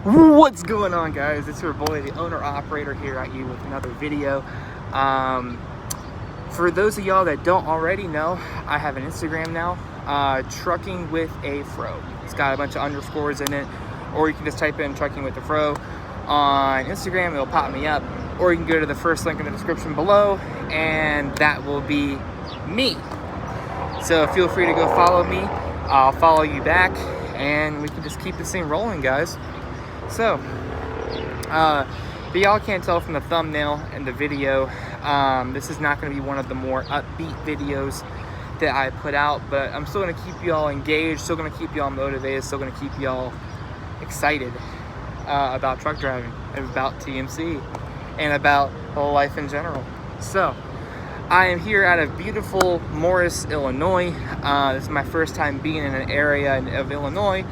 What's going on, guys? It's your boy, the owner operator, here at you with another video. For those of y'all that don't already know, I have an Instagram now, Trucking with a Fro. It's got a bunch of underscores in it, or you can just type in Trucking with a Fro on Instagram. It'll pop me up, or you can go to the first link in the description below, and that will be me. So feel free to go follow me. I'll follow you back, and we can just keep this thing rolling, guys. So, but y'all can't tell from the thumbnail and the video, this is not going to be one of the more upbeat videos that I put out, but I'm still going to keep y'all engaged, still going to keep y'all motivated, still going to keep y'all excited about truck driving, and about TMC, and about whole life in general. So, I am here out of beautiful Morris, Illinois. This is my first time being in an area of Illinois,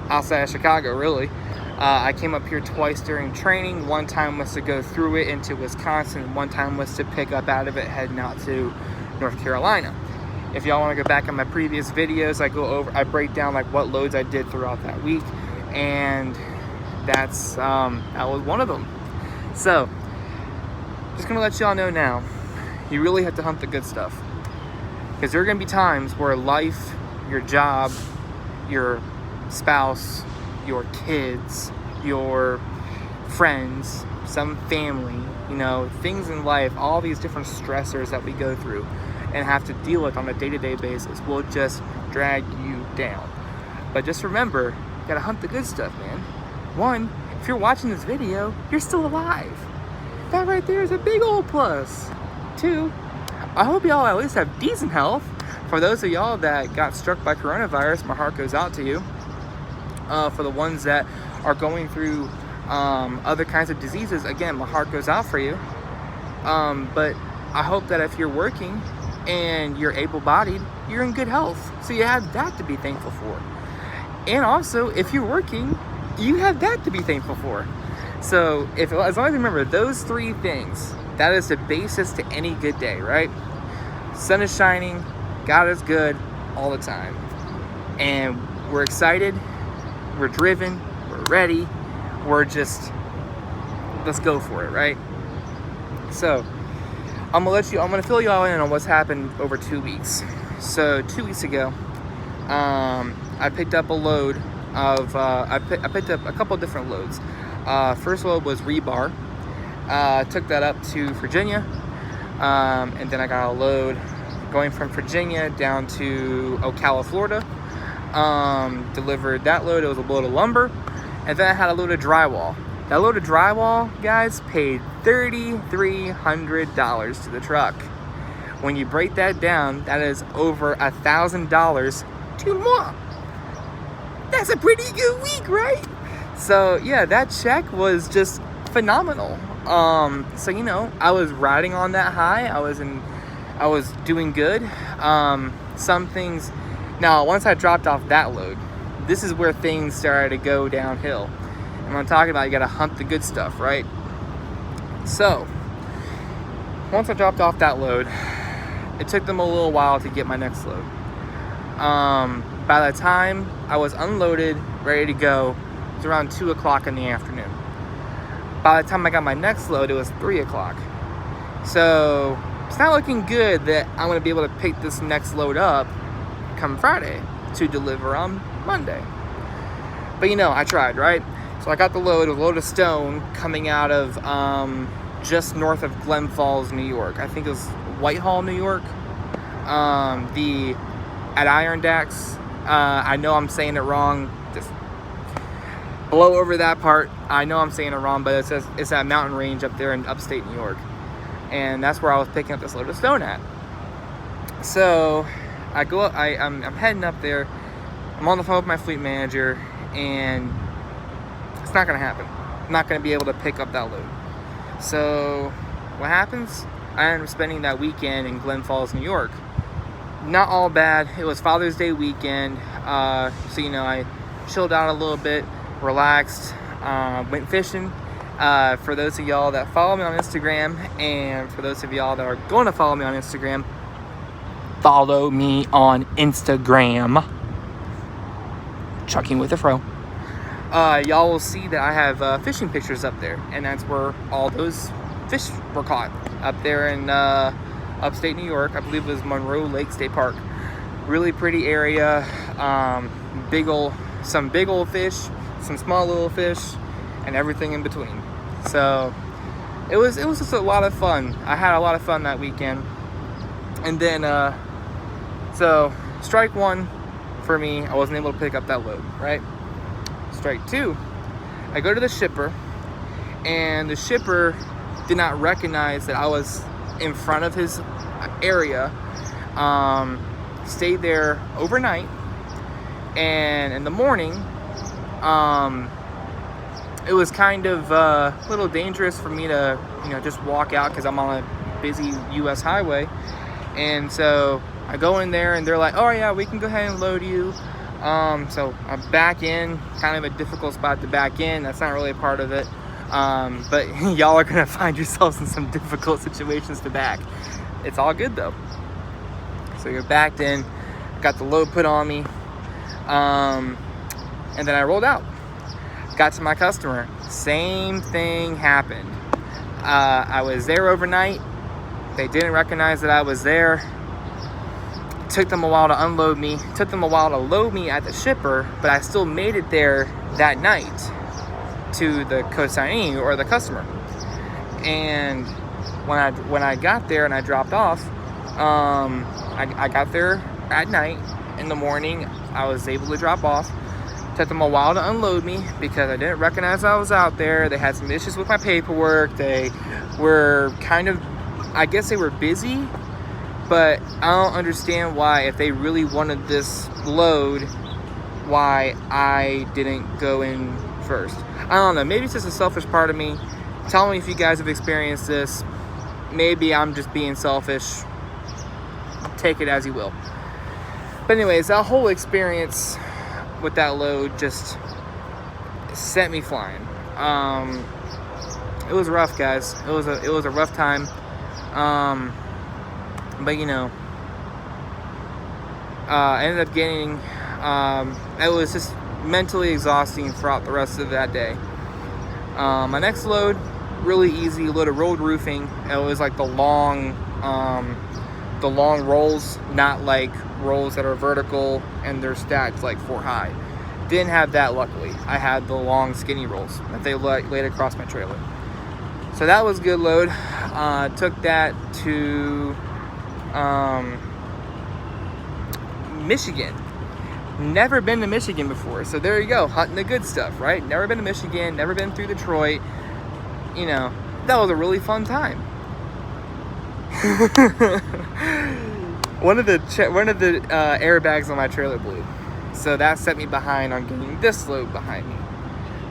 outside of Chicago, really. I came up here twice during training. One time was to go through it into Wisconsin. One time was to pick up out of it, heading out to North Carolina. If y'all want to go back on my previous videos, I break down like what loads I did throughout that week, and that was one of them. So, just gonna let y'all know now, you really have to hunt the good stuff, because there are gonna be times where life, your job, your spouse, your kids, your friends, some family, things in life, all these different stressors that we go through and have to deal with on a day-to-day basis will just drag you down. But just remember, you gotta hunt the good stuff, man. One, if you're watching this video, you're still alive. That right there is a big old plus. Two, I hope y'all at least have decent health. For those of y'all that got struck by coronavirus, my heart goes out to you. For the ones that are going through other kinds of diseases, again, my heart goes out for you. But I hope that if you're working and you're able-bodied, you're in good health. So you have that to be thankful for. And also, if you're working, you have that to be thankful for. So as long as you remember those three things, that is the basis to any good day, right? Sun is shining, God is good all the time. And we're excited. We're driven, we're ready, let's go for it, right? So, I'm gonna fill you all in on what's happened over 2 weeks. So, 2 weeks ago, I picked up a load of, I picked up a couple different loads. First load was rebar. Took that up to Virginia, and then I got a load going from Virginia down to Ocala, Florida. Delivered that load. It was a load of lumber, and then I had a load of drywall. That load of drywall, guys, paid $3,300 to the truck. When you break that down, that is over $1,000 to moi. That's a pretty good week, right? So yeah, that check was just phenomenal. So I was riding on that high. I was doing good. Some things. Now, once I dropped off that load, this is where things started to go downhill. And what I'm talking about, you gotta hunt the good stuff, right? So, once I dropped off that load, it took them a little while to get my next load. By the time I was unloaded, ready to go, it was around 2 o'clock in the afternoon. By the time I got my next load, it was 3 o'clock. So, it's not looking good that I'm gonna be able to pick this next load up come Friday to deliver on Monday. But I tried, right? So I got the load, a load of stone coming out of just north of Glen Falls, New York. I think it was Whitehall, New York. At Irondax. I know I'm saying it wrong. Just blow over that part. I know I'm saying it wrong, but it's that mountain range up there in upstate New York. And that's where I was picking up this load of stone at. So I go up, I'm heading up there. I'm on the phone with my fleet manager, and it's not gonna happen. I'm not gonna be able to pick up that load. So what happens? I ended up spending that weekend in Glen Falls, New York. Not all bad. It was Father's Day weekend. So I chilled out a little bit, relaxed, went fishing. For those of y'all that follow me on Instagram, and for those of y'all that are going to follow me on Instagram, follow me on Instagram, Trucking with a Fro. y'all will see that I have fishing pictures up there, and that's where all those fish were caught, up there in upstate New York. I believe it was Monroe Lake State Park. Really pretty area. Some big old fish, some small little fish, and everything in between. So it was just a lot of fun. I had a lot of fun that weekend. And then so strike one for me, I wasn't able to pick up that load, right? Strike two, I go to the shipper, and the shipper did not recognize that I was in front of his area. Stayed there overnight, and in the morning, it was kind of a little dangerous for me to, just walk out because I'm on a busy U.S. highway. And so I go in there, and they're like, "Oh yeah, we can go ahead and load you." So I'm back in, kind of a difficult spot to back in. That's not really a part of it. But y'all are gonna find yourselves in some difficult situations to back. It's all good though. So you're backed in, got the load put on me, and then I rolled out. Got to my customer, same thing happened. I was there overnight. They didn't recognize that I was there. Took them a while to unload me. Took them a while to load me at the shipper, but I still made it there that night to the consignee or the customer. And when I got there and I dropped off, I got there at night. In the morning, I was able to drop off. Took them a while to unload me because I didn't recognize I was out there. They had some issues with my paperwork. They were I guess they were busy, but I don't understand why, if they really wanted this load, why I didn't go in first. I don't know. Maybe it's just a selfish part of me. Tell me if you guys have experienced this. Maybe I'm just being selfish. Take it as you will. But anyways, that whole experience with that load just sent me flying. It was rough, guys. It was a rough time. But I ended up getting, it was just mentally exhausting throughout the rest of that day. My next load, really easy, load of rolled roofing. It was like the long rolls, not like rolls that are vertical and they're stacked like 4 high. Didn't have that, luckily. I had the long skinny rolls that they laid across my trailer. So that was a good load. Took that to Michigan. Never been to Michigan before, so there you go, hunting the good stuff, right? Never been to Michigan, never been through Detroit. That was a really fun time. One of the airbags on my trailer blew, so that set me behind on getting this load behind me.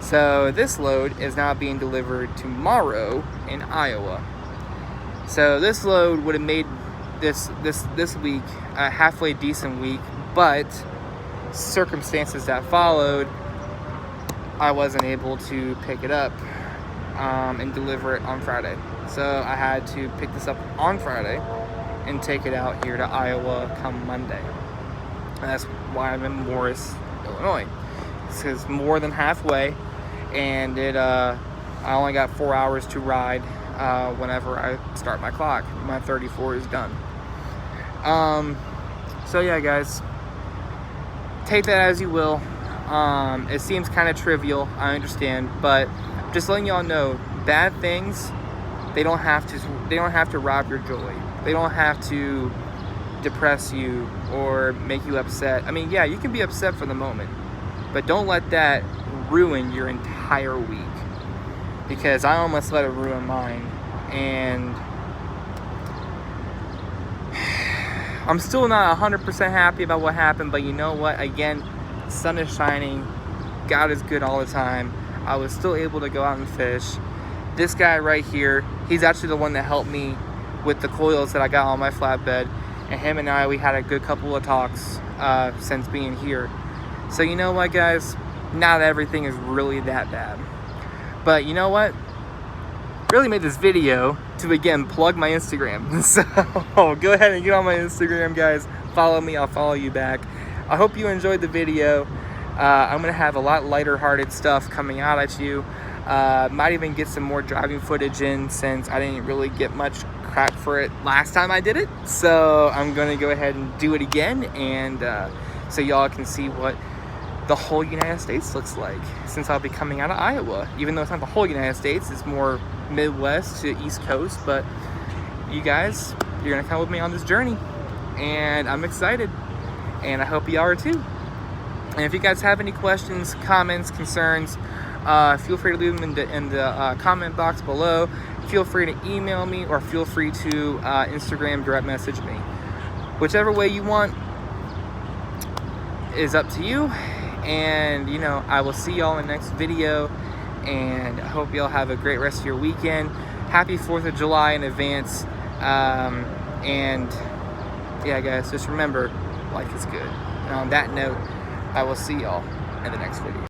So this load is now being delivered tomorrow in Iowa. So this load would have made this week a halfway decent week, but circumstances that followed, I wasn't able to pick it up and deliver it on Friday. So I had to pick this up on Friday and take it out here to Iowa come Monday. And that's why I'm in Morris, Illinois. It's more than halfway, and I only got 4 hours to ride whenever I start my clock. My 34 is done. So yeah, guys, take that as you will. It seems kind of trivial, I understand, but just letting y'all know, bad things, they don't have to rob your joy. They don't have to depress you or make you upset. I mean, yeah, you can be upset for the moment, but don't let that ruin your entire week, because I almost let it ruin mine. And I'm still not 100% happy about what happened, but you know what? Again, sun is shining. God is good all the time. I was still able to go out and fish. This guy right here, he's actually the one that helped me with the coils that I got on my flatbed. And him and I, we had a good couple of talks since being here. So you know what, guys? Not everything is really that bad. But you know what? Really made this video to, again, plug my Instagram. So go ahead and get on my Instagram, guys. Follow me, I'll follow you back. I hope you enjoyed the video. I'm gonna have a lot lighter hearted stuff coming out at you. Might even get some more driving footage in, since I didn't really get much crap for it last time I did it. So I'm gonna go ahead and do it again, and so y'all can see what the whole United States looks like, since I'll be coming out of Iowa. Even though it's not the whole United States, it's more Midwest to East Coast, but you guys, you're gonna come with me on this journey, and I'm excited, and I hope y'all are too. And if you guys have any questions, comments, concerns, feel free to leave them in the comment box below. Feel free to email me, or feel free to Instagram direct message me. Whichever way you want is up to you. And you know, I will see y'all in the next video, and I hope y'all have a great rest of your weekend. Happy 4th of July in advance. And yeah, guys, just remember, life is good. And on that note, I will see y'all in the next video.